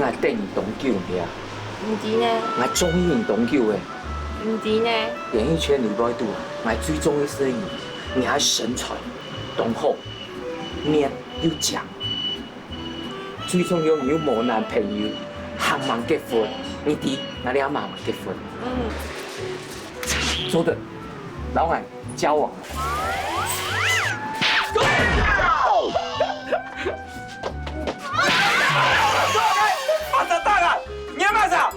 爱电影董久呀？唔知呢，爱综艺董久诶，唔知呢，演艺圈里边度爱追踪的摄影，你还神传，懂后，面又讲，最重要你有冇男朋友，行忙结婚，你弟哪里阿妈结婚？说的，老爱交往。马上大了，你要干啥？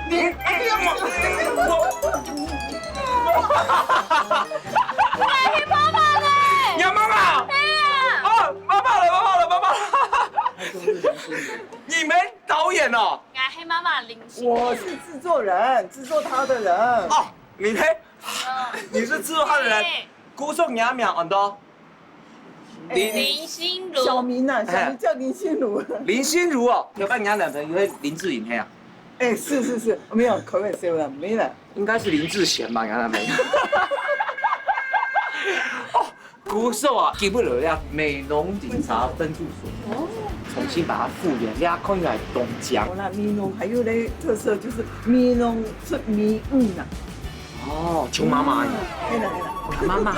你係媽媽咧，你要妈妈？係啊，哦，妈妈了。你没导演哦？我係媽媽林心。我是制作人，制作他的人。哦，你呢？你是制作他的人。姑送娘苗很多。林心如。小明啊，小明叫林心如。林心如哦，有跟人家男朋友林志颖黑啊？哎，是，没有口味谁了？没了。应该是林志贤吧，人家男朋友。哦，姑寿啊，基本了美容警察分驻所。哦。重新把它复原，大家看起来东江。好了，美容还有嘞特色就是美容出迷雾呐。哦，邱妈妈。对了。妈妈。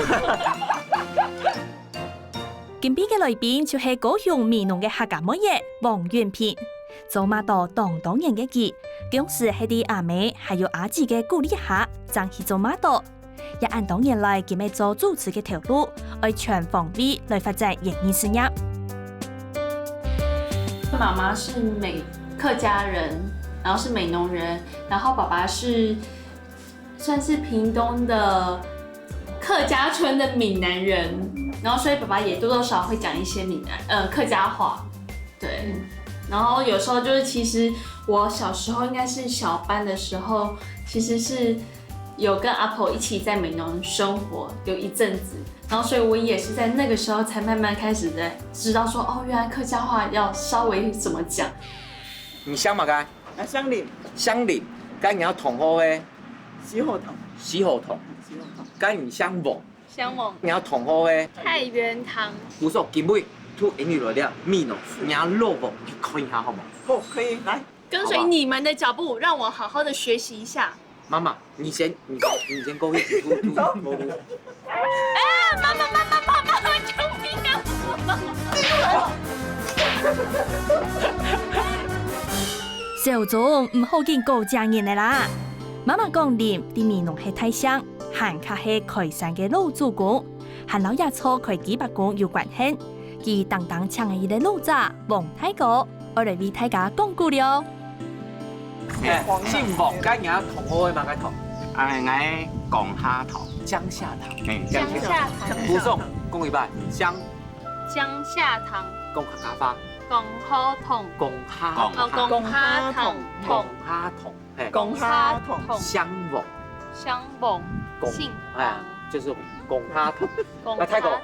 今邊嘅來賓就係高雄美濃嘅客家妹爺王元平，走馬到當然嘅佢，當時係啲阿妹還有阿姊嘅鼓勵下，爭去走馬到，也按當年來佢咪做主持嘅條路，愛全方位來發展演藝事業。媽媽是客家人，然後是美濃人，然後爸爸是算是屏東的客家村的閩南人。然後所以爸爸也多多少少會講一些客家話，對。然後有時候就是其實我小時候應該是小班的時候，其實是有跟阿婆一起在美濃生活有一陣子，然後所以我也是在那個時候才慢慢開始在知道說哦，原來客家話要稍微怎麼講。你鄉嘛該？啊，鄉里。鄉里，該你要同好誒？西後塘。西後塘。該你鄉望。香網。你要同好誒？太原堂。姑說今尾突引你來了美濃，你要落網去看一下好嗎？哦，可以，來。跟隨你們的腳步，讓我好好的學習一下。媽媽，你先過去。走。哎，媽媽，救命啊！小眾唔好見高家人的啦。媽媽講念啲美濃係太香。韓卡係開山嘅老祖公，韓老爺錯佢幾百公有關係，佢當搶嘅嘅老雜王太哥，我嚟為大家講故了。姓王，該你要同好嘅嘛該同。我講下頭，江夏堂。江夏堂。姑送講一半，江夏堂。講客家話。講哈筒。講哈。講哈筒。講哈筒。鄉王。鄉王。姓王，就是講哈筒。那太哥，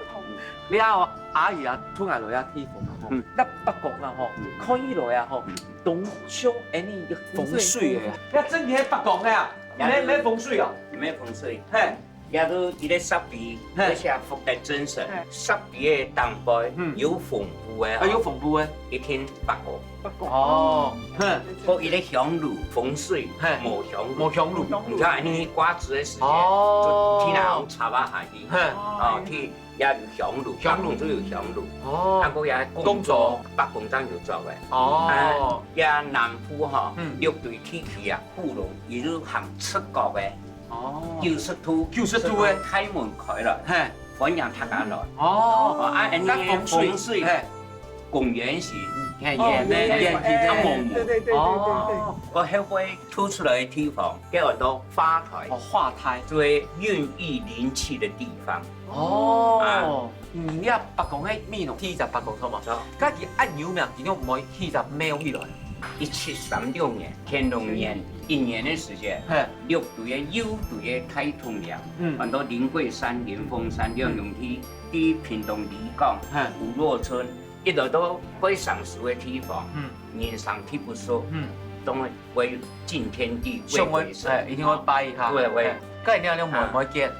你阿姨啊，出來來啊睇風啊，那北講啊吼，看起來啊吼，東丘誒你風水嘅，你真係北講嘅啊，咩風水啊？咩風水？嘿，也都伊咧濕地，嗰些福德真神，濕地嘅當輩有風布嘅，有風布嘅，一天北講。哦，嗰伊咧香爐風水，冇香爐，你看你刮子嘅時間，就天然插啊下啲，哦天也有香爐，香爐都有香爐，哦，啊個也工作北工廠要做嘅，哦，也南部嗬，六對天氣啊，古龍伊都行出國嘅，哦，90度嘅開門開啦，歡迎大家來，哦，啊，你風水公園時。看演他蒙古，哦，個係會凸出來的地方，叫很多花台，花台，作為孕育靈氣的地方。哦，你啊北講喺美濃天就北講錯嘛？家己按有名，點解唔可以天就咩起來？1736年，乾隆年1年的時間，6對嘅優對嘅太通梁，很多靈桂山、靈峰山兩用地，啲屏東離港、五洛村。一路都非常熟的地方，年上體不熟，都會為敬天地、為鬼神，一定會拜一下。對對，咁你冇見？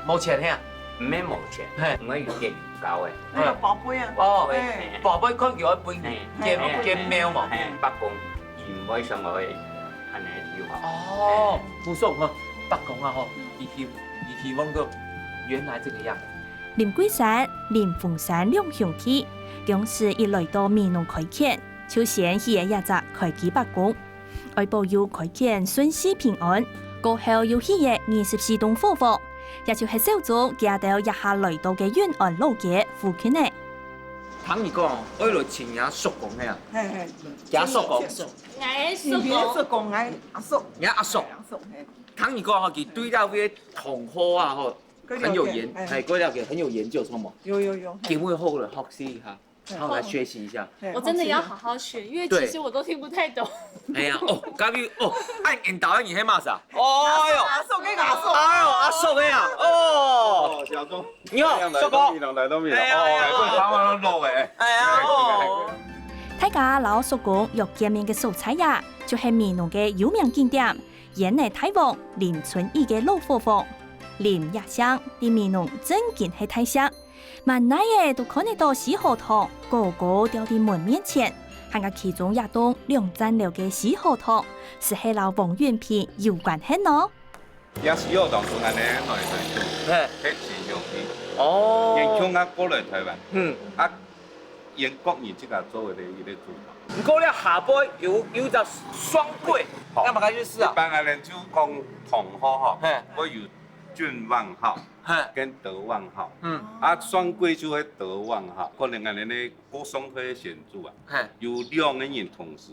冇錢聽？唔係冇錢，我有電，狗的。那个宝贝啊，哦哎，宝贝看叫一杯见喵嘛。北宫以为什么会安尼跳法？哦，不错哈，北宫啊吼，伊希望个原来这个样。林桂山、林凤山两兄弟，公司一来到美浓开垦，就先去一只开基北宫，为保佑开垦顺遂平安。过後又去嘅24棟火房，也就是小組行到一下來到嘅遠安路嘅附近呢。唐二講，我來前日叔公嘅啊，嘿嘿，假叔公，哎，你别说讲哎，阿叔，你阿叔，阿叔，嘿，唐二講吼，佢對到嗰啲同科啊吼，很有研，係嗰了解很有研究，錯冇？有，機會好了，學習一下，好來學習一下。我真的要好好學，因為其實我都聽不太懂。哎呀，哦，假如哦，按引導按係嘛啥？哦喲，阿叔嘅阿叔，哎呦，阿叔嘅啊，哦，小钟，你好，叔公，來到面哎呀，哦，跑完路嘅，哎呀，哦。大家老叔公約見面嘅素材呀，就係美濃嘅有名景點煙內大王林春義嘅老火房。林也香啲美濃真見係太香，萬乃嘅都看得到死河塘個個掉喺門面前。行個其中一棟兩層樓嘅死河塘，是係老王源片有關係咯。也是有當初安尼來台做，嘿，迄是用伊，哦，因搶啊過來台灣，嗯，啊，因國語即個做嘅伊咧做。唔過咧下杯有隻雙桂，啱咪解釋啊？一般安尼就講同號吼嘿，我有俊旺號係，跟德旺號，嗯，啊，雙貴就係德旺號，可能安尼咧歌聲會顯著啊，係。有兩個人同時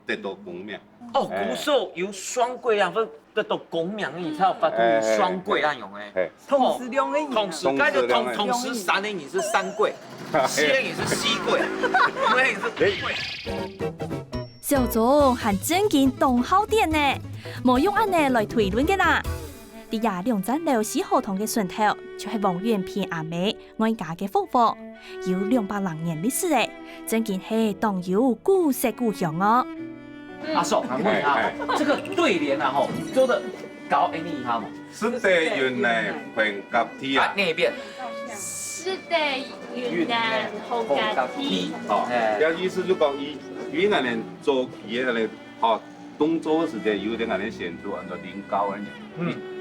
得到功名。哦，古時有雙桂啊，得到功名，你才有法度有雙桂那用誒。嘿，同時兩個人，同時，該就同時三個人是三桂，四個人是四桂，五個人是五桂。小總還真見動好點呢，冇用安尼來推論嘅啦。啲廿兩層樓死河塘嘅順頭，就係王源片阿妹愛家嘅火房，有200年歷史誒，真見係當有古色古香哦。阿叔，我問下，這個對聯啊，吼，做得搞你一下嘛？是的，原來平甲天啊，念一遍。是的，雲南好家梯。哦，有意思就講伊安尼做起嘅安尼，哦，動作嘅時間有點安尼顯著，按照林高安尼。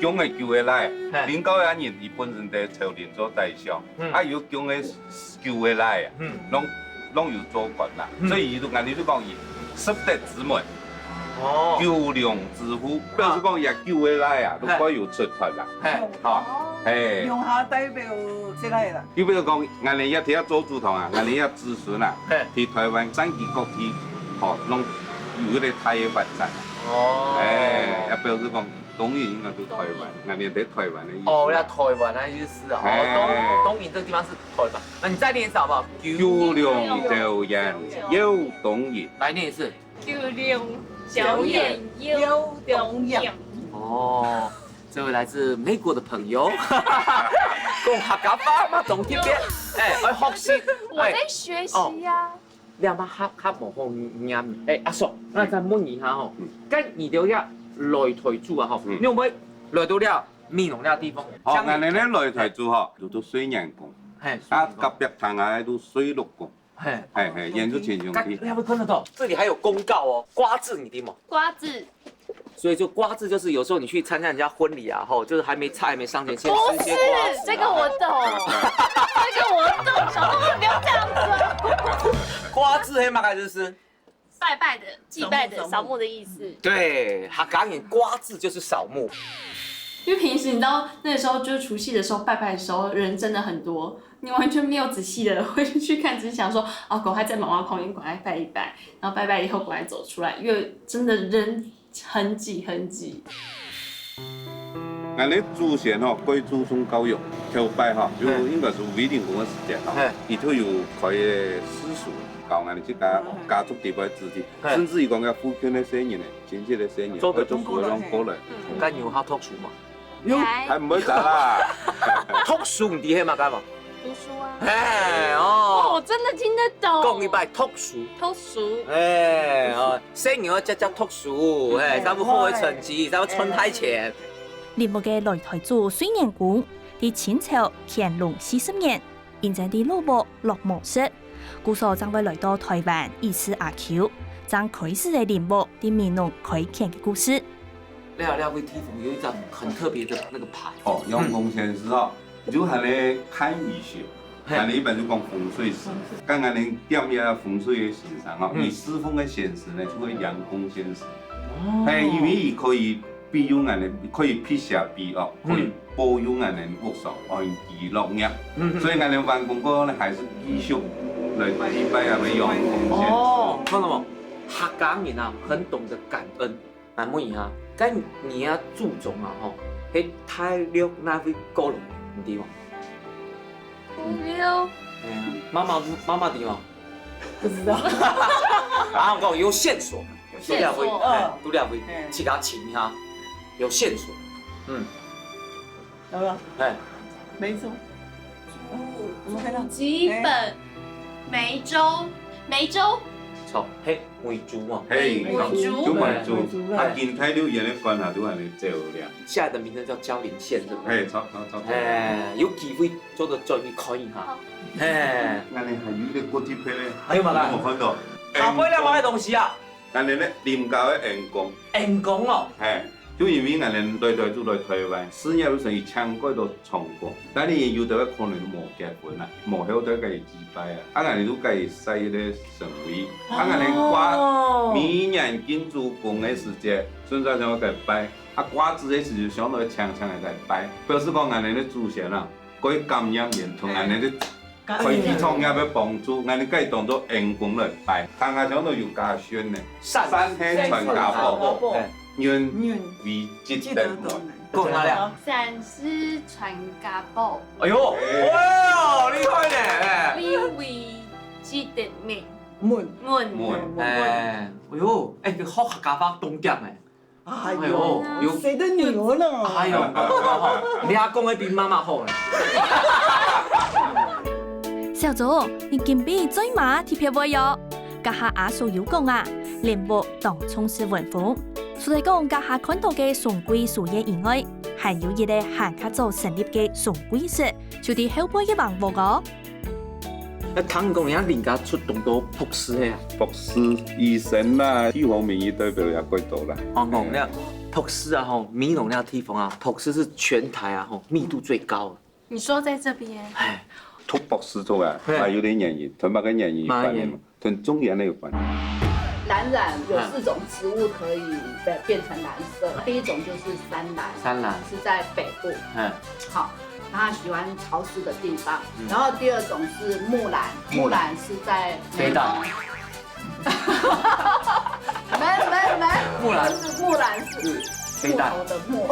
姜嘅叫嘅來，林高安人伊本身在朝廷做大將，啊有姜嘅叫嘅來啊，攏有做官啦，所以伊就安尼就講伊識得之門，救良之夫，表示講伊救嘅來啊，都該有出頭啦，嚇，誒，用下代表即係啦，就比如講，安尼一睇做主堂啊，安尼一子孫啊，去台灣三幾國去，哦，攏有嗰啲大嘅發展，誒，也表示講。東營應該都台灣，人哋在台灣的意思。哦，那台灣的意思啊。哦，東營這個地方是台灣。那你再念一次好不好？九龍朝陽有東營。來念一次。九龍朝陽有東營。哦，這位來自美國的朋友，講客家話嘛，懂啲咩？哎，學習。我在學習呀。你阿媽客無好念。誒，阿叔，那再問一下吼，咁你哋要來台住啊吼，你有冇來到了美濃呢個地方？哦，安尼咧來台住吼，就到水陽宮，啊，隔壁塘下都水陸宮，係，沿住前上去。你有冇看得到？這裡還有公告哦，瓜字你聽嗎？瓜字。所以就瓜字就是有時候你去參加人家婚禮啊，吼，就是還沒菜還沒上前，先吃一些瓜子。這個我懂，這個我懂，小朋友不要這樣子。瓜字黑馬開始是拜拜的、祭拜的、掃墓的意思。對，客家人瓜字就是掃墓。因為平時你知道那個時候就是除夕的時候拜拜的時候人真的很多，你完全沒有仔細的會去看，只是想說啊，趕快在媽媽旁邊趕快拜一拜，然後拜拜以後趕快走出來，因為真的人很擠很擠。安尼祖先吼，歸祖宗教育朝拜吼，就應該是未定公嘅時間吼，伊都有佢嘅習俗。教安尼即家家族地位支持，甚至於講嘅附近嘅生意咧，親戚嘅生意，做得中國人過來。咁有考讀書嘛？有，係唔會咋啦？讀書唔啲係嘛？干嘛？讀書啊！哎哦，我真的聽得懂。講一擺讀書。讀書。哎哦，生兒只讀書，哎，才會好嘅成績，才會存太錢。林木嘅來台做水年宮，喺清朝乾隆40年。因在啲落幕落模式，故所将会来到台湾以此阿球，将开始的领悟啲闽农开垦的故事。廖会地方有一张很特别的那个牌。哦，杨公先生哦，就系咧看医学。俺哋一般就讲风水师，刚刚你点下风水的形上哦，以师傅的显示呢，就会阳公先生。系因为伊可以庇佑俺哋，可以辟邪避恶，可以保佑俺哋屋上安居乐业。所以俺哋办公哥呢，还是继续来祭拜阿位阳公先生。哦，看到冇？客家人啊，很懂得感恩。那么啊，咁你啊注重啊吼，喺泰六那位高楼，唔对吗？六妈妈对吗？不知道。啊，我有线索，线索都两位，其他请哈，有线索。有了，哎，没错。我们看到基本梅州错，嘿，梅竹嘛。嘿，梅竹就梅竹，啊，今泰六爷咧关下都系你照亮。现在的名称叫交林县，对不对？嘿，错。哎，有机会做到专业可以哈。哎，俺哋系有啲嗰啲批咧，还有嘛啦？我看到。打飞了买东西啊？俺哋咧廉價嘅員工，人工哦。係，就因為俺哋來住來台灣，事業上以搶改到成功，但係有啲可能冇結婚啊，冇曉得計祭拜啊，啊俺哋都計使咧神位，啊俺哋掛每年建築工嘅時節，順在上計拜，啊掛子嘅時就相當長嘅計拜，表示講俺哋嘅祖先啊，可以感染人同俺哋嘅。開始創業嘅幫助，俺哋計當作員工來拜，大家想到有家宣呢，三天傳家寶，願為積德來。夠哪兩？三师传家宝，哎呦，哇，厲害呢！你为积德命，門，哎，哎呦，哎，佢學客家話懂點誒。哎哎呦有呦，誰的女兒呢？哎呦，你阿公嘅比媽媽好咧。小祖，你今比最馬貼票未喲？家下阿叔有講啊，練武當從事文風。所以講家下看到嘅崇貴樹葉以外，還有一個韓客做成立嘅崇貴社，就啲後輩嘅網絡個。聽講人家人家出動到博士嘅啊。博士、醫生啦，醫方面嘅代表也幾多啦。哦，我咧博士啊，吼，美容那地方啊，博士是全台啊，吼，密度最高的。你说在这边？哎，讀博士做啊，還有啲原因，同埋跟原因有關係嘛，同中原呢有關係。蓝染有4種植物可以變成藍色，第一種就是山蘭，山蘭是在北部，好，它喜歡潮濕的地方。然後第二種是木蘭，木蘭是在北島。沒，木蘭是木蘭是木頭的木。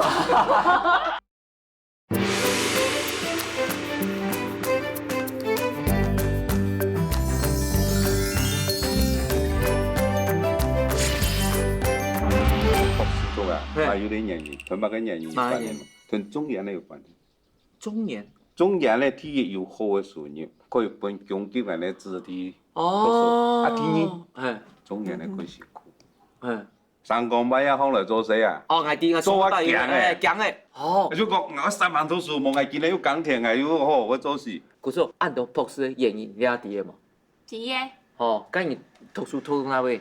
還有啲原因，同埋跟原因有關係嘛，同中原呢有關係。中原呢，第一有好嘅樹葉，可以幫供給人哋子弟讀書。啊，第二，中原呢佢辛苦。三公伯也好來做事啊。哦，係啲做我強嘅，強嘅。哦。就講我3萬讀書，冇係見你有耕田嘅，有好我做事。可是按到博士嘅原因，你阿啲嘅嘛？第一，哦，咁你讀書讀到哪位？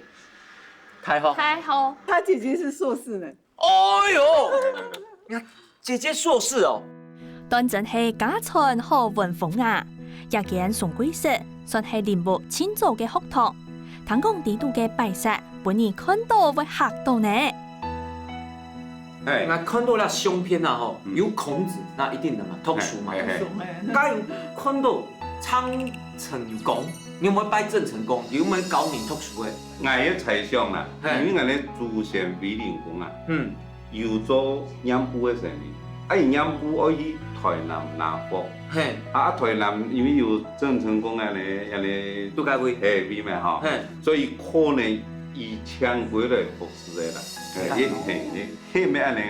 太好。太好，他姐姐是碩士呢。哎呦，姐姐碩士哦。當真係家傳好文風啊！日間崇貴社算係練武千座嘅學堂，聽講地度嘅擺設，本人看到會嚇到呢。那看到了相片啊，吼，有孔子，那一定的嘛，讀書嘛。咁看到蒼成功，你有冇拜鄭成功？有冇教你讀書嘅？我嘅猜想啦，因為我哋祖先衛靈公啊，有做染布嘅生意，啊，而染布可以台南拿貨，啊，台南因為有鄭成功嘅都解會位嘛吼，所以可能以搶回來博士嘅啦，咩咩安尼？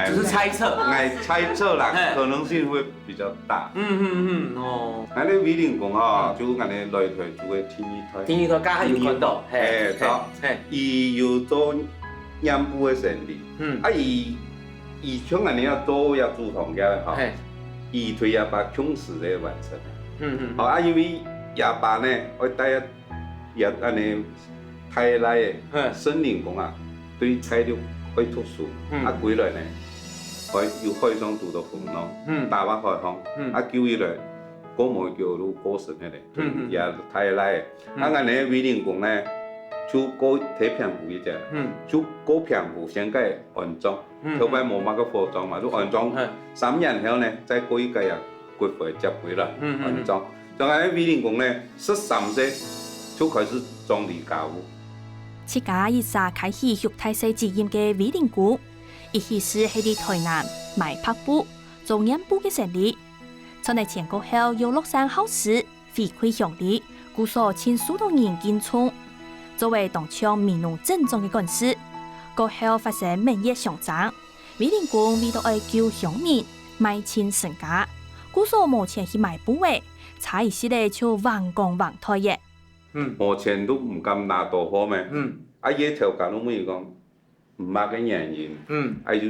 只是猜測，猜測啦，可能性會比較大。哦。我哋衛靈公啊，就我哋來台做嘅天意台。天意台家下有看到，伊有做染布嘅生意，啊伊像我哋要做要做同嘅吼，伊推也把窮事嚟完成。好啊，因为夜班呢，我带也安尼太来的森林工啊，对体力会特殊，啊，归来呢，我有开双度到风咯，大把开放，啊，叫伊来。古毛叫路过神迄个，也太来的。啊，安尼威灵宫呢，就过体平服一只，就过平服先个安装，头摆无乜个服装嘛，就安装3年后呢，再过一个月骨灰接回来安装。仲安尼威灵宫呢，13岁就开始装理家务。自家以前开始育太岁职业嘅威灵宫，一开始喺啲台南卖拍布、做染布嘅生意。從嚟前過後又落山考試，回饋鄉里，故所千數多人敬重。作為當場民農正宗嘅幹事，過後發生民業上漲，威靈宮為到愛救鄉民，賣錢身家，故所目前去賣布嘅，差一些咧就橫工橫退嘅。目前都唔敢拿大貨咩？啊，嘢條件都冇講，唔乜嘅原因。啊要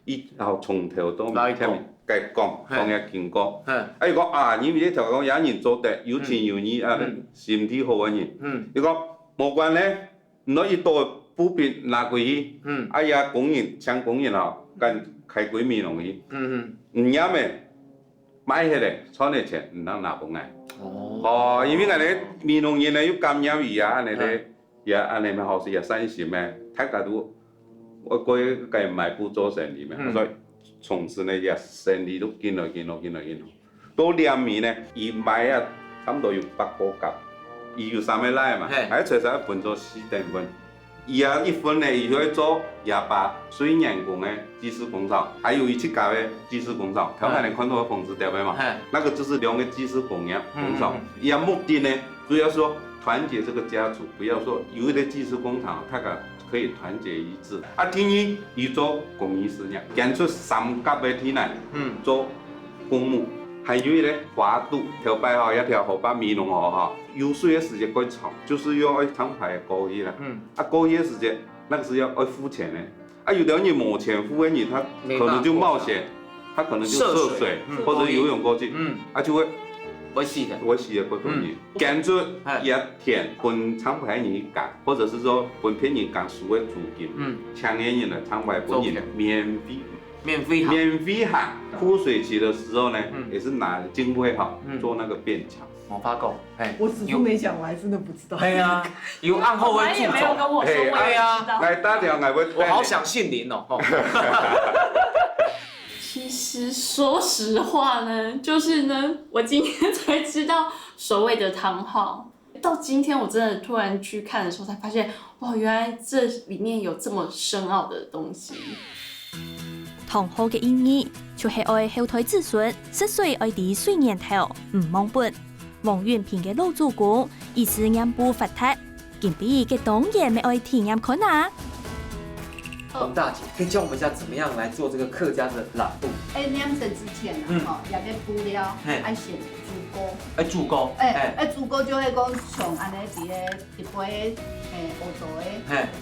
以後從頭到尾聽面。計講一見過，伊講啊，因為呢條講有人做得有錢有義啊，身體好嘅人，伊講無關咧，唔可以多普遍拿過去，啊也工人請工人哦，跟開幾米農去，唔啱嘅買起嚟賺啲錢唔能拿過嚟，哦，因為人哋米農人咧要感染伊啊，人哋也安尼咪好似也善心咩，大家都我過去計買布做生意咩，所以。從此呢，也生意都見來，到2年呢，伊賣啊，差唔多有8個夾，伊有3個來嘛，還隨時分做4等份。伊啊一分呢，伊去做28水泥工的技師工廠，還有7家的技師工廠，台灣人看到的房子對不對嘛？那個就是2個技師工業工廠。伊啊目的呢，主要說團結這個家族，不要說有一個技師工廠，大家。可以團結一致。啊，天意伊做公益事業，揀出3甲的天來，做公務。還有一個花都條擺好一條河把米農河哈，有水的時間過炒，就是要愛攤牌高一啦。啊，高一的時間，那個是要愛付錢的。啊，有的人冇錢付的人，他可能就冒險，他可能就涉水或者游泳過去，啊就會。我死嘅嗰種嘢，揀出一天分廠牌人揀，或者是說分片人揀數嘅租金，請嘅人嚟廠牌本人免費行。枯水期的時候呢，也是拿經費哈做那個便橋。我發覺，我只是沒講，我還真的不知道。係啊，有暗後會助沒有跟我說，我也不知道。來打電話我好想姓林哦。其實說實話呢，就是呢，我今天才知道所謂的堂號。到今天我真的突然去看的時候，才發現，哇，原來這裡面有這麼深奧的東西。堂號嘅意義就係愛後代子孫10歲愛喺水年頭唔忘本。王元平嘅老祖公意思染布發達，今比嘅當然咪愛體驗看啊！王大姐，可以教我們一下怎麼樣來做這個客家的染布？染色之前啊，也要布料，愛先煮膏。煮膏。煮膏就係講像安尼啲嘅一杯黑做嘅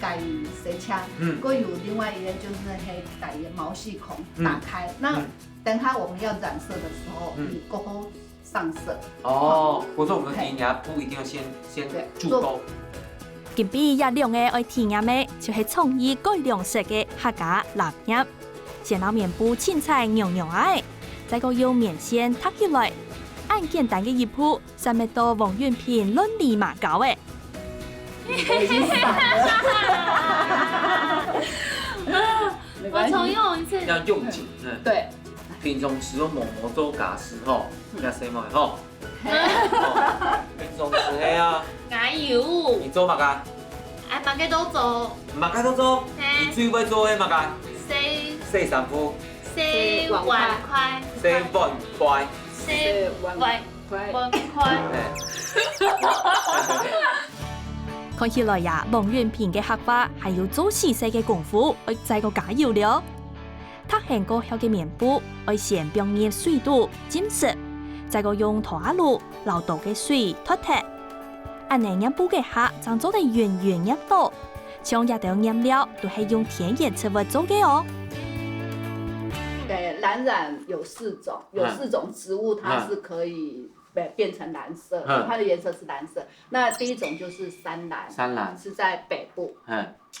改洗槍，還有另外一個就是黑改嘅毛細孔打開。那等下我們要染色的時候，你過後上色。哦，或者我們的染布一定要先煮膏。今比也兩個愛體驗嘅，就係創意改良式嘅客家藍染，先攞棉布青菜牛愛，再個用棉線搭起來，按簡單嘅一鋪，上面到王元平亂里馬搞嘅。我重用一次。要用緊，對。平常時候磨做假時吼，要洗埋吼。平常時係啊。哪有？你做乜㗎？哎，馬家都做。馬家都做？你最會做嘅乜㗎？洗衫褲。洗碗筷。洗碗筷。洗碗筷。看起來呀，王元平嘅客話係要做細細嘅功夫，愛製個假油料。他行過後嘅棉布，愛先表現水度、浸濕，再個用拖下路流倒嘅水脫脫。按呢染布嘅客，將做得圓圓入到，像一條染料都係用天然植物做嘅哦。對，藍染有4種，有4種植物它是可以变成蓝色，它的颜色是蓝色。那第一种就是山兰，山兰是在北部，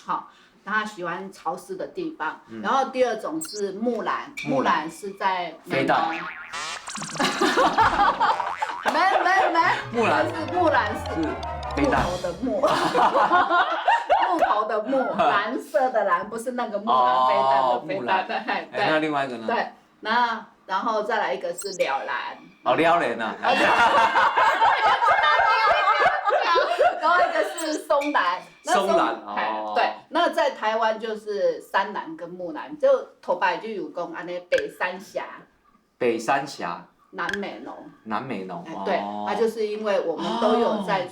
好，它喜欢潮湿的地方。然后第二种是木兰，木兰是在飞弹。没，木兰是木头的木，木头的木，蓝色的蓝，不是那个木兰飞弹的飞弹。对，那另外一个呢？对，然后再来一个是了兰。哦，了莲啊。然后一个是松兰。松兰哦。对，那在台湾就是山兰跟木兰，就头摆就有讲安尼北三峡。北三峡。南美浓。南美浓。对，那就是因为我们都有在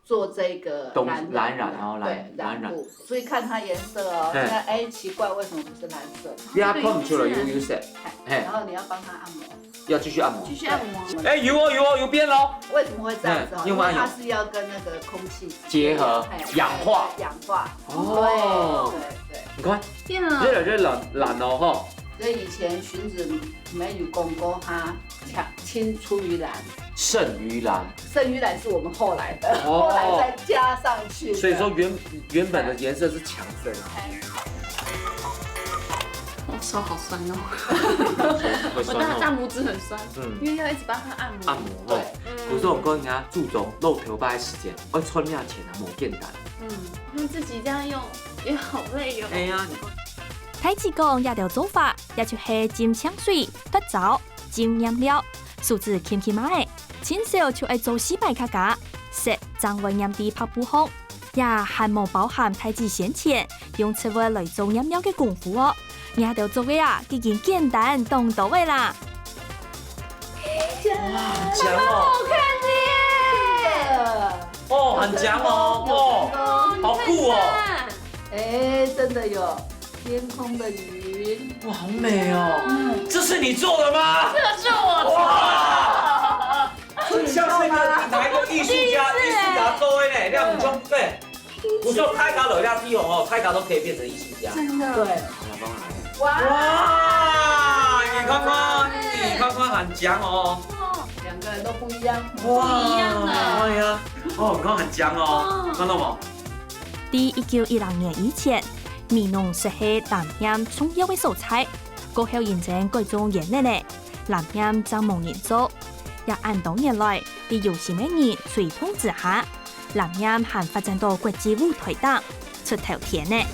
做这个蓝染，对染布，所以看它颜色哦，那奇怪为什么不是蓝色？你看不出来有色，然后你要帮它按摩，要继续按摩，继续按摩。有变喽。为什么会这样子？因为它是要跟那个空气结合，氧化。哦，对。你看，天啊，越来越蓝哦哈。所以以前荀子没有讲过它青出于蓝。胜于蓝，胜于蓝是我们后来的，后来再加上去。所以说原本的颜色是强胜。我手好酸哦，我的大拇指很酸，因为要一直帮它按摩。按摩对，有时候我跟人家注重露头发的时间，我穿面前啊，无简单。因为自己这样用也好累哦。哎呀，太子讲也条做法，也就是浸香水、发皂、浸染料，数字轻轻买。亲手就爱做4摆卡架，食将为染地拍布烘，也还冇包含太子先前用切位来做染料嘅功夫哦。你条做嘅啊，已經簡單當到嘅啦。哇，很強哦！好看耶！哦，很強哦，好酷哦！真的有天空的雲，哇，好美哦！這是你做的嗎？這個是我做的。像是哪一個藝術家做的呢？亮中對，我說泰卡有亮地哦，泰卡都可以變成藝術家。真的。對。哇！你看看，很強哦。兩個人都不一樣。哇！不一樣的。哎呀，你看很強哦，看到冇？第1910年以前，米農實係藍染重要嘅素材，過後認真改做顏色咧，藍染就冇人做。也按多年來，喺有錢嘅人推動之下，藍染還發展到國際舞台上出頭天呢。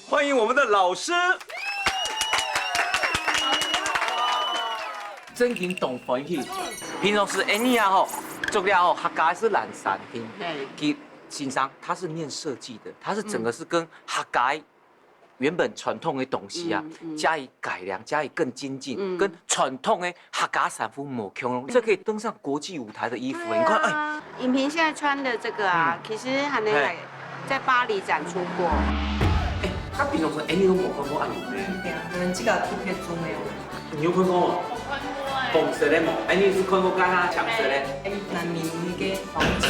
欢迎我们的老师。真挺懂欢喜。平常时你啊吼，做了后客家是蓝山厅，其欣赏他是念设计的，他是整个是跟客家原本传统的东西啊加以改良，加以更精进，跟传统的客家衫服无相容，这可以登上国际舞台的衣服。你看，哎，影平现在穿的这个啊，其实还能在巴黎展出过。哎，他平常时你都冇看过按摩呢？对啊，可能这个图片中没有。你有看过吗？我看过哎。红色的冇，你是看过刚刚抢色的？南明那个黄金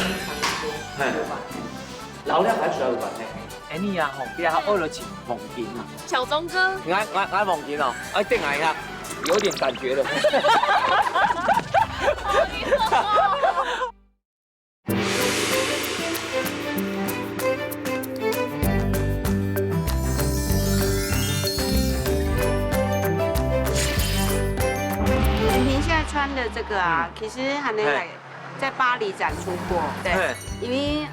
传说，有吧？老了还需要有关系。你啊吼，比较学了起梦金啊。小钟哥，我梦金哦，定来一下，有点感觉了。影平现在穿的这个啊，其实还能在巴黎展出过。对，因为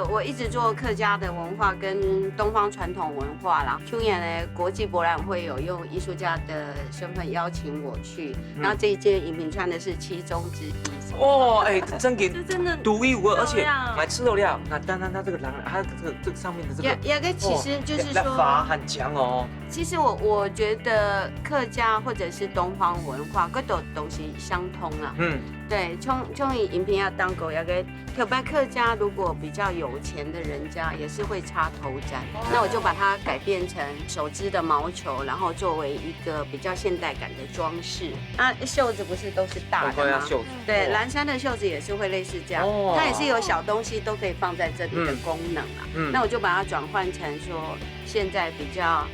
我一直做客家的文化跟东方传统文化啦。去年的国际博览会有用艺术家的身份邀请我去，然后这一件影平穿的是其中之一。哦，哎，真给这真的独一无二，而且漂亮买吃得了。那当然，它这个狼，它这个上面的这个，也其实就是说，法很强哦。其实我觉得客家或者是东方文化，各种东西相通啊。嗯，对，从以影片要当狗，那个特别客家如果比较有钱的人家也是会插头簪，那我就把它改变成手织的毛球，然后作为一个比较现代感的装饰。那袖子不是都是大的吗？袖子。对，蓝山的袖子也是会类似这样，它也是有小东西都可以放在这里的功能啊。那我就把它转换成说现在比较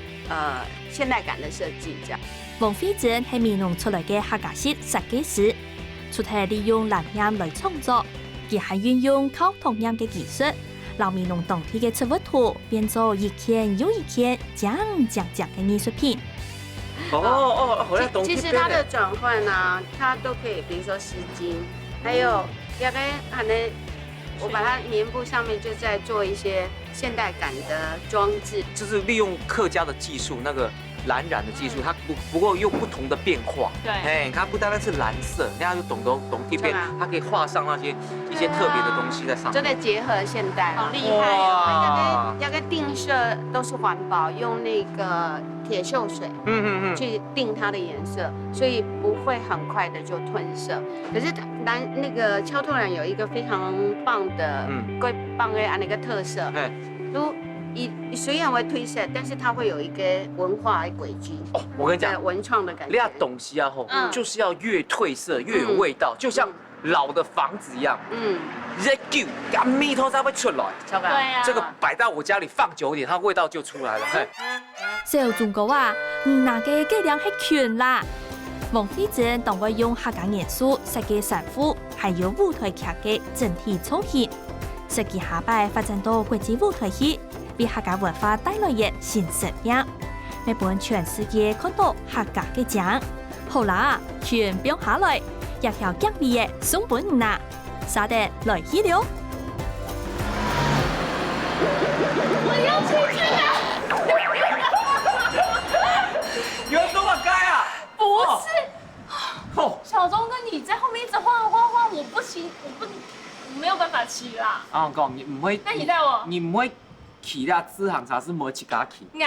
现代感的设计这样。王菲珍係美濃出來嘅客家式設計師，除係利用藍染來創作，亦係運用靠銅染嘅技術，讓美濃當地嘅植物圖變做一件又一件講嘅藝術品。其實它的轉換啊，它都可以，比如說絲巾，還有那個可能我把它棉布上面就在做一些現代感的裝置，就是利用客家的技術，那個藍染的技術，它不過用不同的變化。对，哎，它不單單是藍色，大家就懂地變，它可以畫上那些一些特別的東西在上面。真的結合現代，好厲害哦！那個定色都是環保，用那個鐵鏽水，去定它的顏色，所以不會很快的就褪色。可是那個敲透染有一個非常棒的、最棒的那個特色，虽然会褪色，但是它会有一个文化的轨迹。哦，我跟你讲，文创的感觉。你要懂西啊吼，就是要越褪色越有味道，就像老的房子一样。越旧，干蜜头才会出来。对啊，这个摆到我家里放久一点，它味道就出来了。小仲講話，你那嘅伎倆係全啦。王菲珍當會用客家元素設計衫褲，還有舞台劇嘅整體造型，設計下擺發展到國際舞台去。俾客家文化帶來嘅新生命，要俾全世界看到客家嘅獎。好啦，全表下來，一條吉味嘅送本唔啦，沙丁來起了。我要出去了。有人说我该啊？不是，小钟哥你在后面一直晃，我不行，我没有辦法騎啦。啊，我講你唔會，那你帶我。你唔會騎啦，支行茶是冇一家騎。我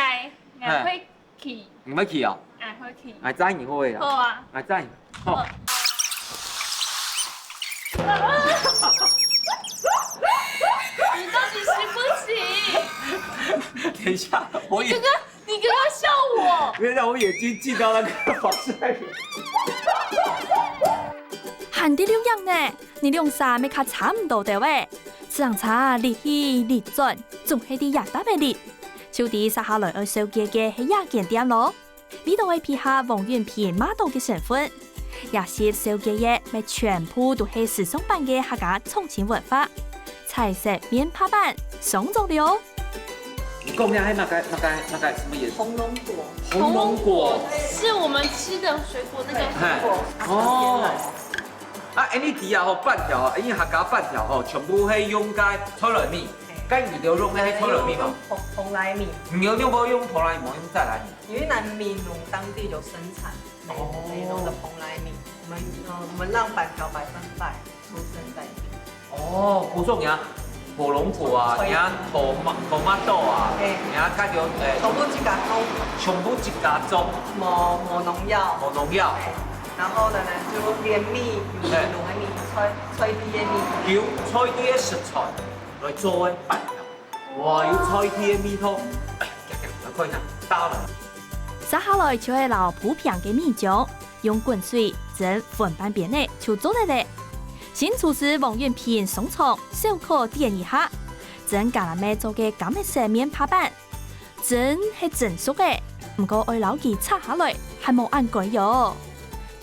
會騎。唔會騎哦？我會騎。我知你會啊。好啊。我知。好。你到底行不行？等一下，你刚刚笑我。别让我眼睛进到那个防晒乳。行啲了樣呢？你兩衫咪卡差唔多的喂，支行茶裂去裂轉，仲係啲廿打嘅裂。超啲撒下來愛小姐嘅係廿件點咯。呢度係皮下王源片馬道嘅成分，也是小姐嘅咪全部都係時尚版嘅客家重慶文化，彩色棉ผ้版送咗了。你講嘅係那個什麼顏色？紅龍果。紅龍果是我們吃的水果那個水果。哦。啊，你啲啊，半條啊，因為客家半條哦，全部係用嘅菜來米，跟你哋用嘅係菜來米嘛？蓬萊米。你有冇用蓬萊米？用再來米？雲南米農當地有生產美濃的蓬萊米，我們讓半條100%出生在地。哦，好重呀！火龍果啊，而家土媽豆啊，而家加咗全部自家種，全部自家種，冇農藥。冇農藥。然後呢，就連米、米農嘅米、菜地嘅米，叫菜地嘅食材來做嘅飯條。哇，要菜地嘅米湯，來看一下，打來。接下來就係老普平嘅米漿，用滾水整粉斑邊呢就做嚟咧。新廚師王源平送廠小可點一下，整橄欖咩做嘅橄欖色面拍板，真係真熟嘅，唔過愛老記拆下來係冇按過喲。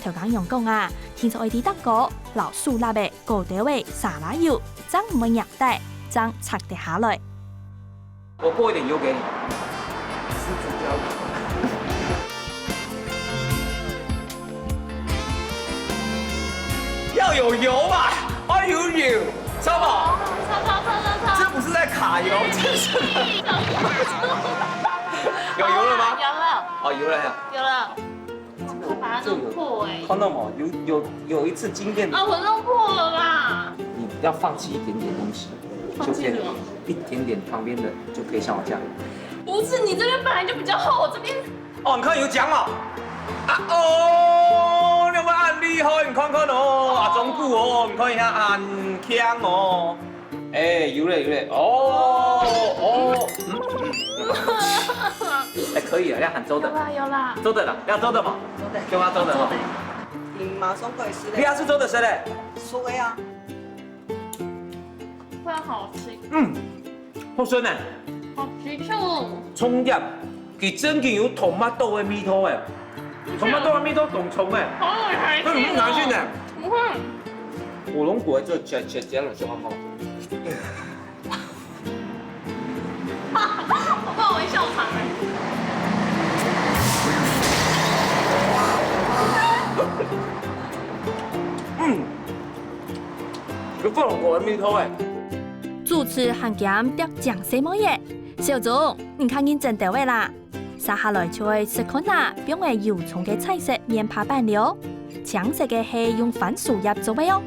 條講用講啊，天作愛啲得個老樹立嘅高地位沙拉油，將唔會入底，將拆得下來。我撥一點油給你。要有油吧？要有油，超寶。超。這不是在卡油，這是。有油了嗎？有了。哦，有了呀。有了。把它弄破哎。看到吗？有一次经验啊，我弄破了啦。你要放弃一点点东西，就可以一点点旁边的就可以像我这样。不是，你这边本来就比较厚，我这边。哦，你看有奖哦。哦，你有没有按厉害？你看看哦，中骨哦，你看一下按强哦。有嘞，可以了，要喊周的。有啦。周的啦，要周的嘛？周的，就要周的嘛。马松贵是你要是周的谁嘞？苏威啊。非常好吃。好酸呢。好吃臭。葱叶，佢真嘅有同乜豆嘅味道嘅，同乜豆嘅味道同葱嘅。好有弹性。很弹性的。不会。我拢不会做切了就好好。我怕我会笑场哎。有火龙果嘅味道嘅。主持汉咸得奖什么嘢？小总，你看认真到位啦！接下來就會試看下邊位油葱嘅菜色面扒板了。搶食嘅係用番薯葉做咩哦？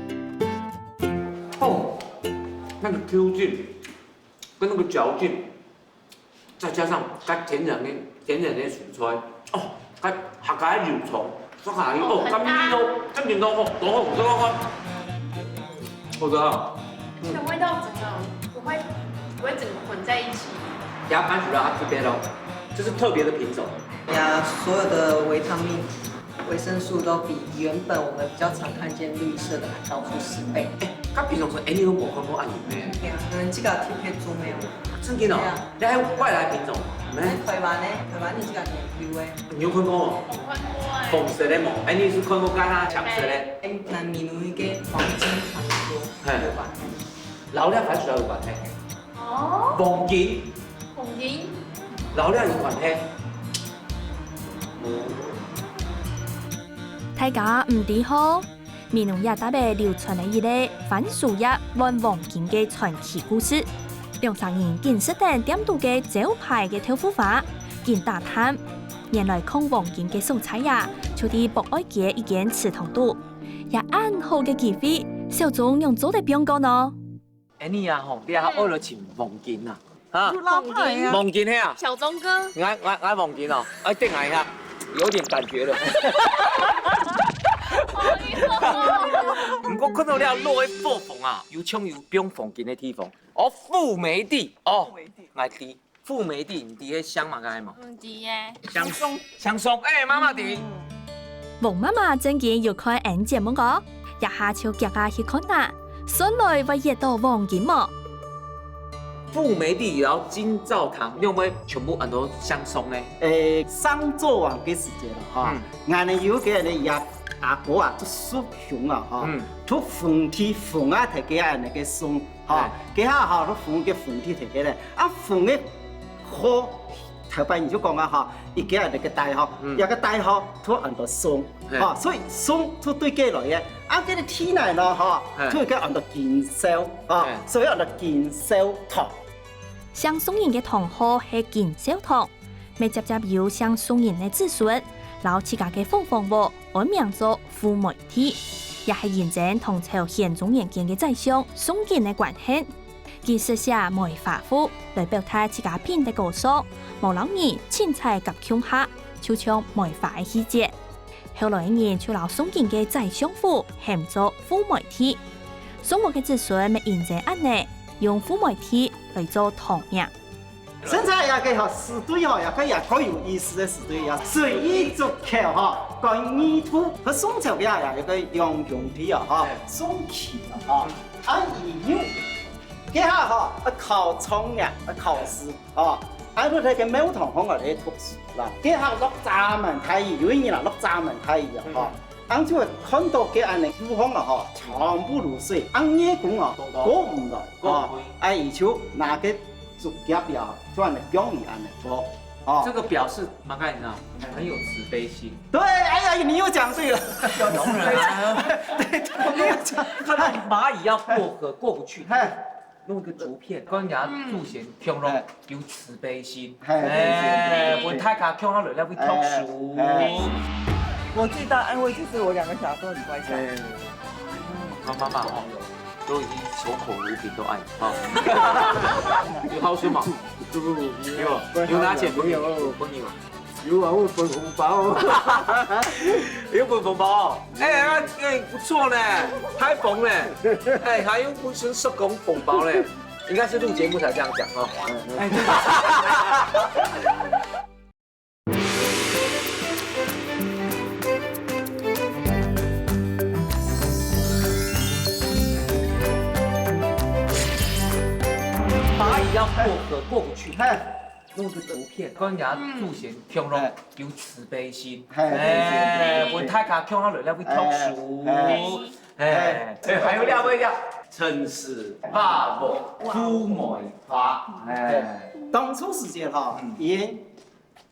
哦，那个 Q 劲跟那个嚼劲，再加上加甜人的蔬菜，哦，加客家的油葱，所下哦，咁呢都真正都好，好的啊。这味道整个不会整个混在一起。加番薯到这边喽，这是特别的品种。呀，所有的维他命、维生素都比原本我们比较常看见绿色的还高出10倍。甲平常说，你都无看过按油咩？对啊，可能这个特别做没有。真嘅哦，你係外来品种，咩？台湾呢？台湾你这个研究诶。你有看过冇？我看过哎。红色的冇，你是看过加他抢色的？那闽南嘅黄金传说有关。老了番薯有关系。哦。黄金。红金。老了有关系。大家唔知好，闽南也打俾流傳嘅一個番薯葉換黃金嘅傳奇故事。兩三人見識等點度嘅招牌嘅豆腐花，見大攤。原來控黃金嘅素菜呀，就啲博愛嘅一間祠堂度，也暗好嘅機會，小眾用做得邊個呢？你啊吼，你啊學咗前黃金啊，啊，黃金係啊，小钟哥。我黃金哦，定下一下，有點感覺了。唔過看到了落嘅布縫啊，有搶有變黃金嘅地方。哦，富美地哦，我知富美地，唔知喺香嘛嘅嘛？唔知耶。香松，媽媽地。黃媽媽最近要看演節目個，一下就夾下去看啦，順來會熱到黃金麼？富美地，然後金灶堂，你有冇全部很多香松呢？上做完嘅時間啦，哈，俺哋有嘅人也阿哥啊，做屬熊啊，哈，做粉體粉啊，睇嘅人嘅松，哈，嘅下哈，做粉嘅粉體睇嘅咧，啊粉嘅好，頭擺你就講啊，哈，一個人嘅大號，一個大號做很多松，哈，所以松做對嘅來嘅，啊嘅啲天嚟咯，哈，做嘅很多健燒，啊，所以很多健燒糖。向送人嘅同學係健燒堂，咪接有向送人嘅子孫，老自家嘅鳳凰喎，改名做富媒體，也係認真同朝顯宗人間嘅宰相送人嘅關係。佢實下梅花符來表態自家品嘅高尚，無老兒凊彩及腔下，就像梅花嘅氣節。後來人就老送人嘅宰相府喊做富媒體，送我嘅子孫咪認真按呢，用富媒體嚟做堂名。生產也嘅時隊也可有意思嘅時隊呀，隨意足球講意圖和宋朝嘅也個用體宋旗啊有嘅下考衝呀，考試喺度睇嘅廟堂可能嚟讀書啦，嘅下落閘門睇有一年啦落閘門睇俺就看到嘅安尼地方啊，全部如水，俺夜公過唔來而且拿個竹夾表，就按嚟表演安尼做。這個表示馬該你知道，很有慈悲心。對，哎呀，你又講對了。有容忍啊。對，你有講。看到螞蟻要過河過不去，弄一個竹片，跟人家注顯強龍有慈悲心。哎，問大家強下來會讀書。我最大安慰就是我2个小孩都很乖巧。妈妈哦，都已经守口如瓶，都爱你啊。有好孙嘛？有拿钱没有？分你嘛？有啊，我分红包。有分红包哦。哎，不错呢，还缝呢。哎，还有不是手工红包嘞？应该是录节目才这样讲哦。蚂蚁要过河过不去，弄个图片，跟人家注显向龙有慈悲心，问大家向落来会读书，还有两位陈氏爸母父母花，当初时间哈，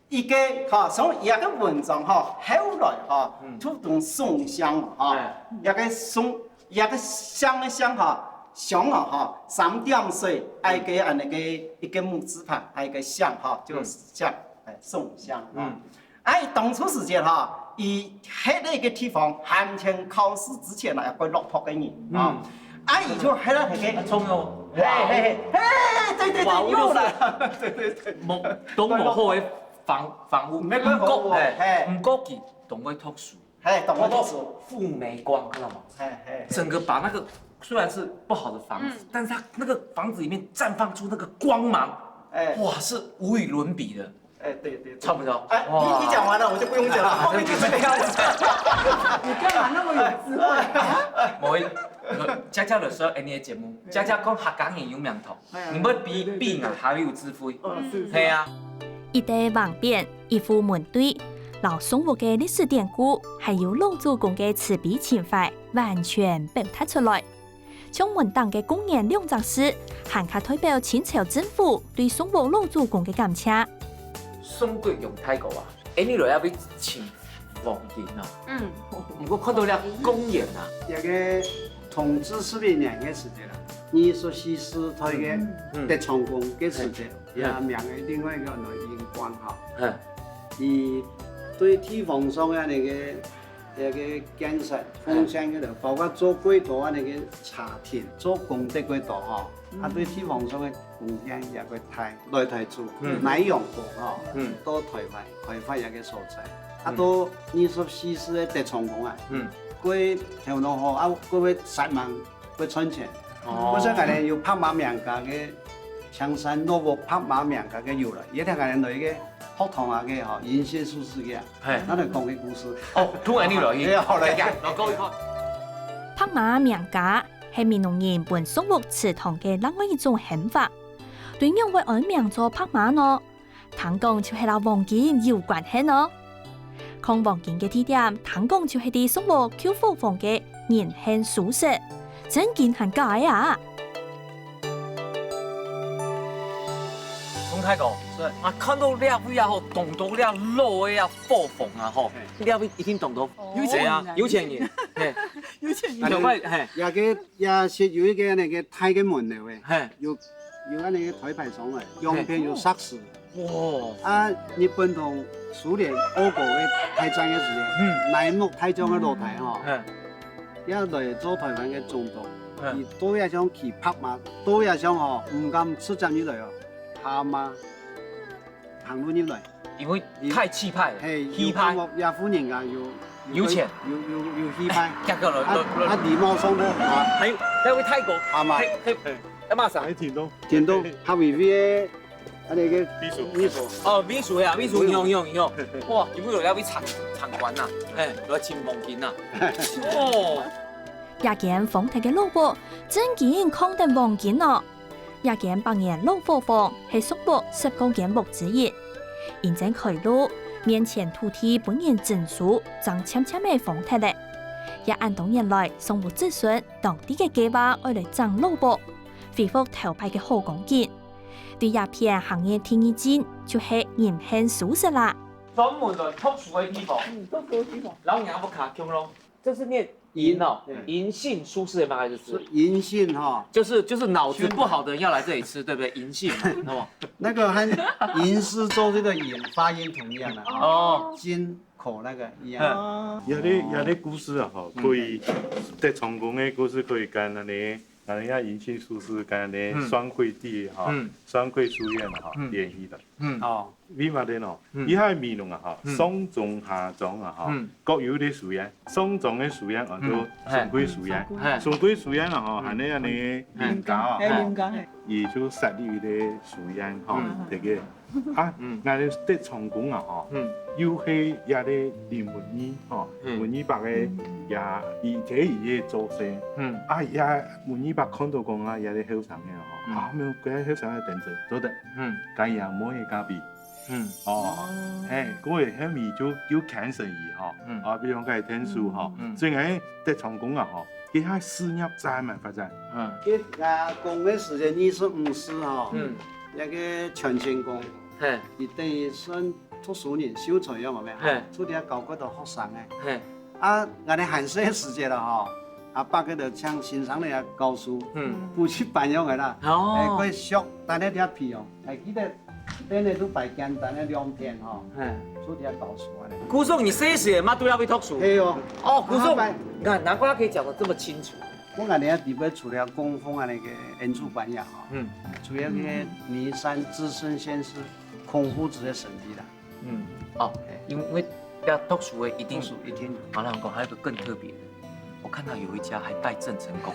一个哈从一个文章哈，后来哈突动宋香哈，一个香的香哈。香哈，3点水，还有个那个一个木字旁，还有一个香哈，就是香，宋香啊。当初时间哈，以喺那个地方，寒天考试之前啊，要落魄嘅人啊。伊就喺那个葱油，对，有啦，对，都冇好嘅房屋，唔過佢懂會讀書，懂會讀書，富美光，看到嗎？整個把那個。虽然是不好的房子，但是它那个房子里面绽放出那个光芒，哇，是无与伦比的。对，差不多。你讲完了，我就不用讲了，后面就这个样子。你干嘛那么有智慧？佳佳的时候，你的节目，佳佳讲客家人有名头，唔要比硬还有智慧。係啊。一堆王匾，一副門對，老宋活嘅歷史典故，還有老祖公嘅慈悲情懷，完全表達出來。將門黨嘅公演2場詩，還可代表清朝政府對宋武老祖公嘅感謝。宋國用太過啊！你來要俾請王言啊？不過看到了公演啊，一個同治11年嘅時節啦，24世台嘅德昌宮嘅時節，也名嘅另外一個叫做銀光哈。而對地方上嘅那個建設奉獻嗰度，包括做幾多那個茶田、做功德幾多哈，對地方上嘅貢獻也會來台做，內容多哈，到台灣開發一個所在，到24世嘅德昌宮啊，佢條路好，佢會10萬會存錢，我想講咧要拍馬名家嘅長山落木拍馬名家嘅有啦，而家睇嚟嘅。學堂下嘅嗬，演寫書士嘅，咱嚟講嘅故事。突然你來去，好嚟嘅，我講一個。拍馬名家係閩南人本宋武祠堂嘅另外一種慶法。對樣會按名做拍馬呢？聽講就係同王建有關係呢。講王建嘅地點，聽講就係啲宋武求福房嘅年輕宿舍，真見係假啊！太公，啊，看到了位啊，吼，懂到了路的啊，火房啊，吼，了位已經懂到，有錢啊，有錢人，有錢人，另外，係，也是有一個那個太嘅門嚟嘅，有那個台牌上嚟，兩邊有石屎，哇，日本同蘇聯俄國嘅太戰嘅時候，內陸太將嘅落台吼，一來做台灣嘅總督，而都也想去拍馬，都也想吼唔敢出戰呢類哦。下馬行路入嚟，因為太氣派，氣派也歡迎啊，有錢，要氣派，禮貌上都啊，係因為泰國下馬，一馬上田東下面嘅我哋嘅秘書，哦秘書呀，秘書用，哇，有冇有位場館啊？來請王建啊，哦，也見鳳台嘅老婆真見康定王建咯。也見扮演老火房係宋武10個建木之一，現正開路面前土地本人證書，正悄悄地放睇咧。也按當年來宋武子孫當地嘅計劃愛嚟爭老婆，恢復頭牌嘅好光景。對一片行業天意見就係嚴慶宿舍啦。專門嚟讀書嘅地方，老娘不卡窮咯，這是念。銀哦，銀杏蘇式的嘛，就是銀杏哈，就是腦子不好的人要來這裡吃，對不對？銀杏，好冇？那個和吟詩做這個吟發音同樣的哦，金口那个一样。有的故事啊，哈，可以在成功的故事可以跟那里。人家银杏树是跟那双汇地哈，双汇书院哈联系的。哦，为嘛的喏？伊遐面容啊哈，上中下中啊哈，各有啲树样。上中的树样叫做上桂树样，上桂树样啊哈，係呢啲廉價啊，而就實力的樹樣哈，這個啊，我哋在成功啊哈，又係也啲連門衣哈，門衣白嘅也而且也做聲，啊也門衣白看到講啊，也啲後生嘅哈，啊咩嗰啲後生嘅定做做得，咁也冇嘢加別。哦，嗰個喺面就叫 cancer 哈，啊，比方講天數哈，所以喺在成功啊哈，佢喺事業真係發展。佢阿公嘅時間25歲哈，一個全勤工，佢等於算讀書人小才樣係咪？出啲教嗰度學生嘅，啊，我哋寒暑嘅時間啦哈，阿爸佢就像欣賞你啊教書，補習班樣嘅啦，佢學但係啲皮哦，係記得。等你都白簡單的2天哈，出啲教書啊。姑叔，你細時嘛都要去讀書？係哦。哦，姑叔，你看難怪他可以講得這麼清楚。我嗰年特別除了供奉啊那個演出班呀哈，除了個尼山至聖先師空夫子的神跡啦。哦，因為要讀書的一定一天。馬上講還有一個更特別的，我看到有一家還拜鄭成功。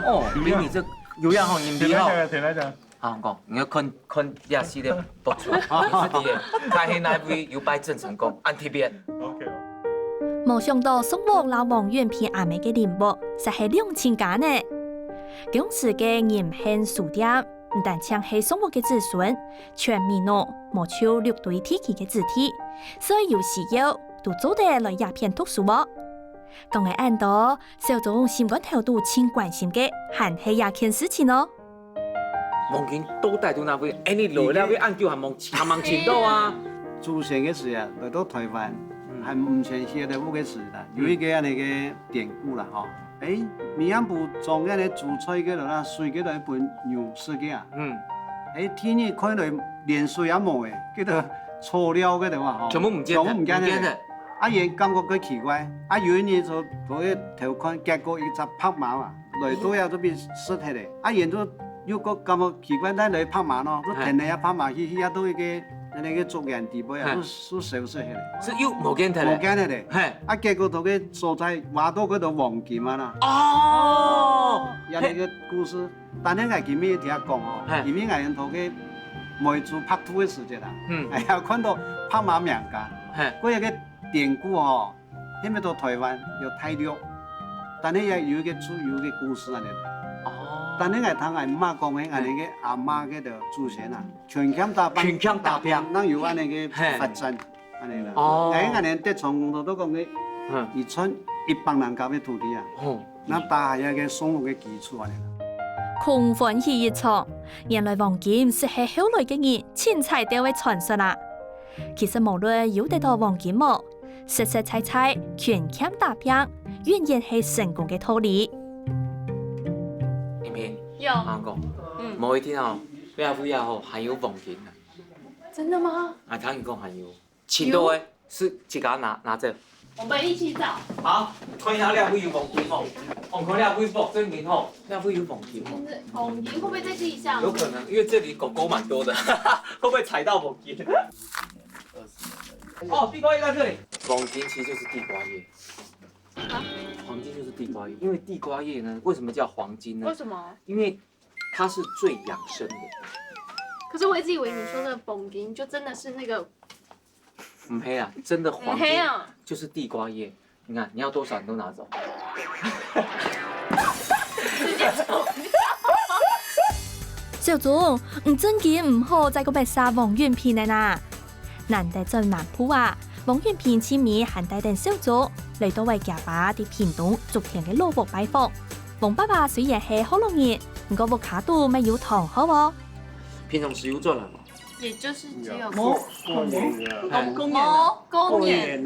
哦，比你這有樣吼，你比吼。啊，講，你要看亞視的播出，是的，睇起那位有拜鄭成功，按特別。冇想到宋國老王遠片阿妹嘅禮物，實係2000家呢。當時嘅銀興書店唔但請係宋國嘅子孫，全面咯，冇超6對天氣嘅字體，所以有時要都做得來鴉片讀書喎。講嘅按到，小眾心肝頭都千關心嘅，還係鴉片事情咯。望見都帶到那位，你來那位按叫係望前到啊！祖先嘅時啊，來到台灣，係目前寫的嗰個時啦，有一個那個典故啦，吼。米安部裝嘅咧煮菜嗰度啦，水嗰度一本牛絲嘅啊。天氣看來連水也冇嘅，嗰度錯料嗰度啊，吼。全部唔見嘅。阿爺感覺佢奇怪，有一年就嗰頭看結果一隻拍馬啊，來到有都變失氣嚟，阿爺都。如果感覺奇怪，但係拍馬咯，都停嚟拍馬去，而家都一個那個族人地位啊，都收拾起嚟。是又冇見睇嚟。冇見睇嚟。係。啊，結果到嘅所在話到嗰度黃金啊啦。哦。有呢個故事，但係我今日聽講哦，因為我人同佢每次拍拖嘅時節啦，係啊，看到拍馬名家，嗰個典故哦，因為到台灣有太多，但係也有一個主要嘅故事啊。但係我聽我媽講嘅，我哋嘅阿媽嘅度祖先啊，全腔大病，能有安尼嘅發展，安尼啦。喺我哋喺成功度都講嘅，而村一幫人家嘅土地啊，那打下嘅生活嘅基礎安尼啦。空歡喜一場，原來黃金是係後來嘅人錢財都會傳說啦。其實無論有得到黃金冇，實實在在全腔大病，原然係成功嘅道理。有。阿公，某一天哦，菲亞夫亞吼還有黃金啊！真的嗎？啊，他講還有，錢多誒，是自家拿着。我們一起找。好，看下兩位有黃金哦。我看兩位保證明吼，兩位有黃金哦。黃金會不會在地上？有可能，因為這裡狗狗蠻多的，會不會踩到黃金？哦，地瓜葉在這裡。黃金其實就是地瓜葉。啊，黃金就是地瓜葉，因為地瓜葉呢，為什麼叫黃金呢？為什麼？因為它是最養生的。可是我一直以為你說的黃金就真的是那個。唔黑啊，真的黃金啊，就是地瓜葉。你看，你要多少你都拿走。直接走。小總，唔真嘅唔好再個白沙黃遠片嚟啦。難得在南鋪啊，黃遠片前面還帶定小組嚟到為家爸啲片東逐田嘅蘿蔔擺放。黃爸爸雖然係好農業，唔過屋卡都咪要糖好喎。平常時有做啦嘛？也就是只有公年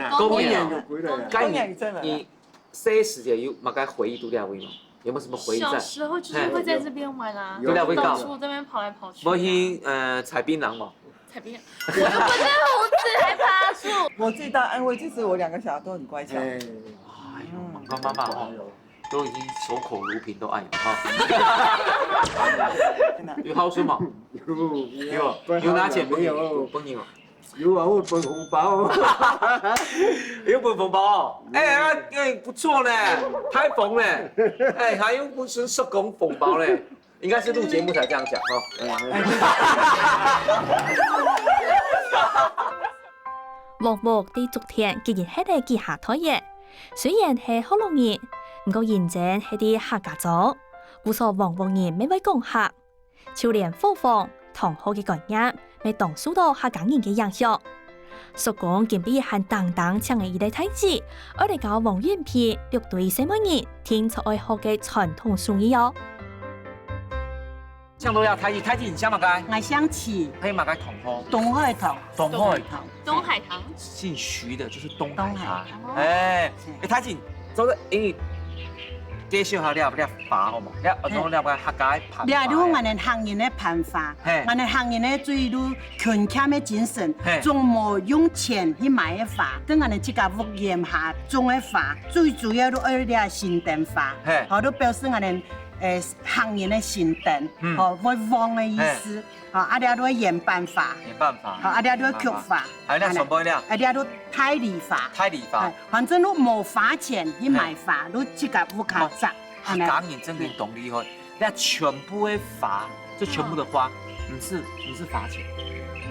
你細時嘅有嘛該回憶度兩位嘛？有冇什麼回憶在？小時候就是會在這邊玩啊，到處這邊跑來跑去。冇去採檳榔嘛？採檳榔，我又不是猴子。还爬树。我最大安慰就是我2个小孩都很乖巧。哎呦，妈妈哦，都已经守口如瓶，都爱你哈。有好孙吗？有拿钱没有？帮你吗？有啊，我分红包。有分红包哦。哎，不错呢，开封呢。哎，还有不是手工红包呢。应该是录节目才这样讲哈。王木伫昨天竟然喺度记下台嘅，虽然係好容易，不過認真喺啲客家組，故所王木人未會講客，就連貨房同好嘅概念，未當受到客家人嘅影響。所講建比係等等搶嘅一類太子，我哋教王元皮6對細妹人聽出愛學嘅傳統術語哦。像都要太子，你想嘛該？我想起。可以嘛該同好。東海堂。東海堂。姓徐的，就是東海堂。哎，太子，做個英語介紹下了法好冇？你我講了個客家辦法。你如我哋行人嘅辦法，我哋行人咧最如勤儉嘅精神，仲冇用錢去買嘅法，等我哋自家屋檐下種嘅法，最主要都係啲新燈法，好都表示我哋。行人的行燈，會旺的意思，阿啲都演辦法，阿啲都曲法，係咧全部咧，阿啲都太理法，反正都冇花錢去買法，都自己屋企摘。客家人真係懂厲害，你全部的法，就全部的花，唔是花錢。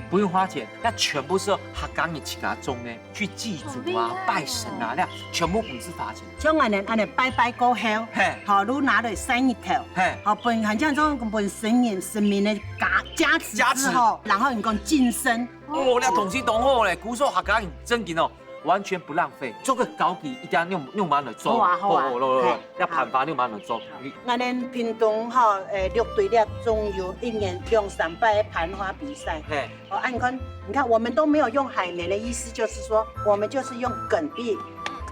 不用花錢，那全部是客家人自家種的，去祭祖啊、拜神啊，那全部唔是花錢。將我哋拜過後，好都拿嚟生一頭，好本好像種本神明的加持之後，然後你講晉升。哦，你同時懂好咧，古時候客家人真勁哦。完全不浪費，做個枸杞一定要用滿嚟做，好，要辦法用滿嚟做。我哋屏東哈6隊咧，總有1年2-3擺盤花比賽。你看，我們都沒有用海綿的意思，就是說，我們就是用梗壁，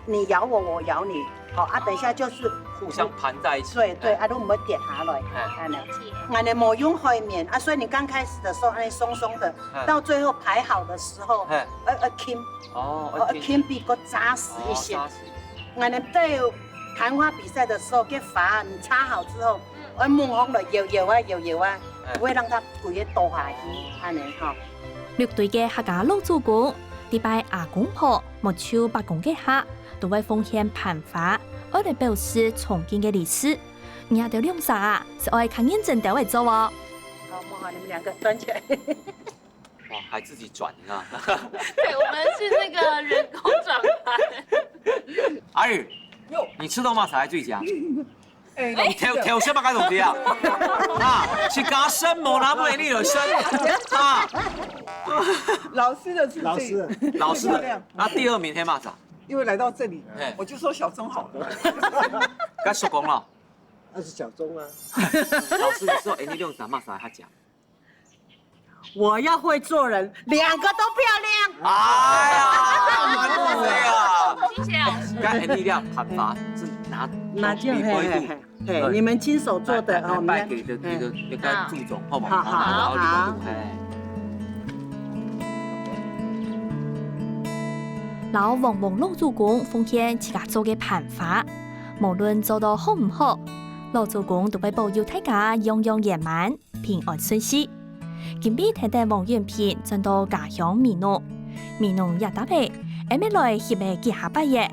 你咬我，我咬你，好啊，等一下就是互相盤在一起。對，啊都唔會跌下來。我哋冇用海綿啊，所以你剛開始的時候，安尼鬆鬆的，到最後排好的時候，傾。傾比個扎實一些。我哋在盤花比賽的時候，給法你插好之後，我猛風來搖啊，不會讓它攰嘢倒下去，安尼吼。6隊嘅客家老祖公，禮拜阿公婆、木秋伯公嘅客，都會奉獻盤花，我哋表示重建嘅歷史。你哋兩啥是愛看認真地會做哦。好，我你們2個端起來。哇，還自己轉啊！對，我們是那個人工轉盤。阿宇，你吃到嘛才最佳？你挑什麼該同啲啊？啊，是加生冇拿不給你有生啊！老師的是老師的，那第2名係嘛啥？因為來到這裡，我就說小鐘好了。該收工了。那是小鐘啊。老師，你說你用啥嘛啥？他講。我要會做人，2個都漂亮。哎呀，對啊！謝謝老師。剛才你倆盤法是拿這樣嘿，你們親手做的哦，拜給的那個祝宗，好唔好？好。老王王老祖公奉獻自家做嘅盤法，無論做到好唔好，老祖公都會保佑大家樣樣圓滿、平安順遂。今日睇睇王元片進到家鄉美濃也打備，未來翕嘅幾下拜嘢，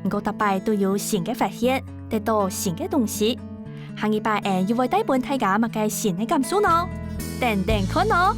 唔過特別都有新嘅發現，得到新嘅東西。下一拜又會帶本大家物嘅新嘅感受呢，等看咯。